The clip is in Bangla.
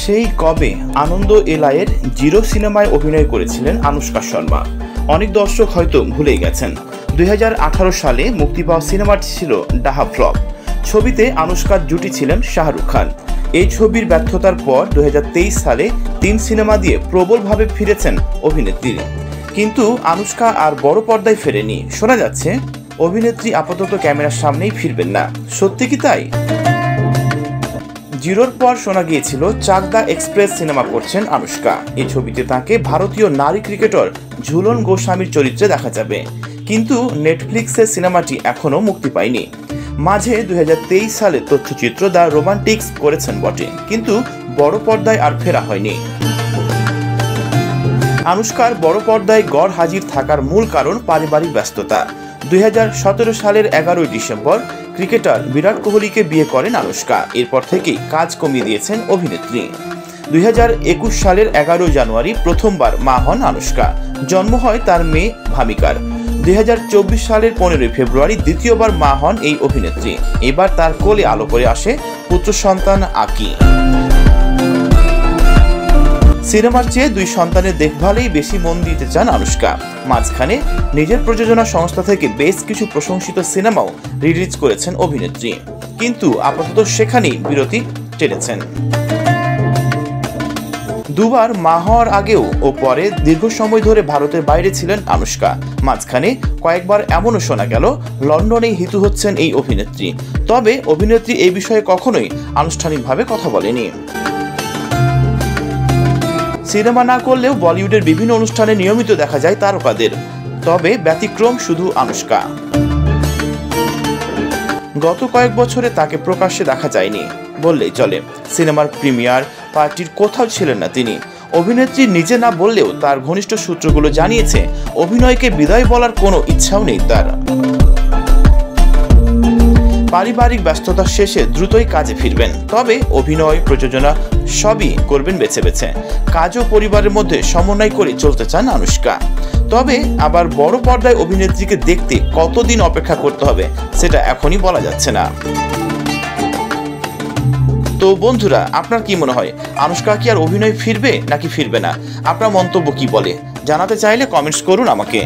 সেই কবে আনন্দ এলাইয়ের জিরো সিনেমায় অভিনয় করেছিলেন আনুশকা শর্মা। অনেক দর্শক হয়তো ভুলেই গেছেন। 2018 সালে মুক্তি পাওয়া সিনেমাটি ছিল ডাহা ফ্লপ। ছবিতে আনুশকার জুটি ছিলেন শাহরুখ খান। এই ছবির ব্যর্থতার পর 2023 সালে 3 সিনেমা দিয়ে প্রবলভাবে ফিরেছেন অভিনেত্রী। কিন্তু আনুশকা আর বড় পর্দায় ফেরেনি। শোনা যাচ্ছে অভিনেত্রী আপাতত ক্যামেরার সামনেই ফিরবেন না। সত্যি কি তাই? জিরোর পর শোনা গিয়েছিল চাকদা এক্সপ্রেস সিনেমা করছেন আনুশকা। এই ছবিতে তাকে ভারতীয় নারী ক্রিকেটার ঝুলন গোস্বামীর চরিত্রে দেখা যাবে। কিন্তু নেটফ্লিক্সের সিনেমাটি এখনও মুক্তি পায়নি। মাঝে 2023 সালে তথ্যচিত্র দ্য রোমান্টিক্স করেছেন বটে, কিন্তু বড় পর্দায় আর ফেরা হয়নি। আনুশকার বড় পর্দায় গড় হাজির থাকার মূল কারণ পারিবারিক ব্যস্ততা। 2017 সালের 11 ডিসেম্বর ক্রিকেটার বিরাট কোহলিকে বিয়ে করেন আনুশকা। এরপর থেকেই কাজ কমিয়ে দিয়েছেন অভিনেত্রী। 2021 সালের 11 জানুয়ারি প্রথমবার মা হন আনুশকা। জন্ম হয় তার মেয়ে ভামিকার। 2024 সালের 15 ফেব্রুয়ারি দ্বিতীয়বার মা হন এই অভিনেত্রী। এবার তার কোলে আলো করে আসে পুত্র সন্তান আকি। সিনেমার চেয়ে 2 সন্তানের দেখভালেই বেশি মন দিতে চান আনুশকা। মাঝখানে নিজের প্রযোজনা সংস্থা থেকে বেশ কিছু প্রশংসিত সিনেমাও রিলিজ করেছেন অভিনেত্রী, কিন্তু আপাতত সেখানেই বিরতি টেনেছেন। দুবার মা হওয়ার আগেও ও পরে দীর্ঘ সময় ধরে ভারতের বাইরে ছিলেন আনুশকা। মাঝখানে কয়েকবার এমনও শোনা গেল লন্ডনেই হিতু হচ্ছেন এই অভিনেত্রী। তবে অভিনেত্রী এই বিষয়ে কখনোই আনুষ্ঠানিকভাবে কথা বলেনি। সিনেমা না করলেও বলিউডের বিভিন্ন অনুষ্ঠানে নিয়মিত দেখা যায় তারকাদের। তবে ব্যতিক্রম শুধু আনুশকা। গত কয়েক বছরে তাকে প্রকাশ্যে দেখা যায়নি বললেই চলে। সিনেমার প্রিমিয়ার পার্টির কোথাও ছিলেন না তিনি। অভিনেত্রী নিজে না বললেও তার ঘনিষ্ঠ সূত্রগুলো জানিয়েছে অভিনয়কে বিদায় বলার কোনো ইচ্ছাও নেই তার। পারিবারিক ব্যস্ততার শেষে দ্রুতই কাজে ফিরবেন। তবে অভিনয়, প্রযোজনা সবই করবেন বেছে বেছে। কাজ ও পরিবারের মধ্যে সমন্বয় করে চলতে চান আনুশকা। তবে আবার বড় পর্দায় অভিনেত্রীকে দেখতে কতদিন অপেক্ষা করতে হবে সেটা এখনই বলা যাচ্ছে না। তো বন্ধুরা, আপনার কি মনে হয় আনুশকা কি আর অভিনয় ফিরবে নাকি ফিরবে না? আপনার মন্তব্য কি বলে জানাতে চাইলে কমেন্টস করুন আমাকে।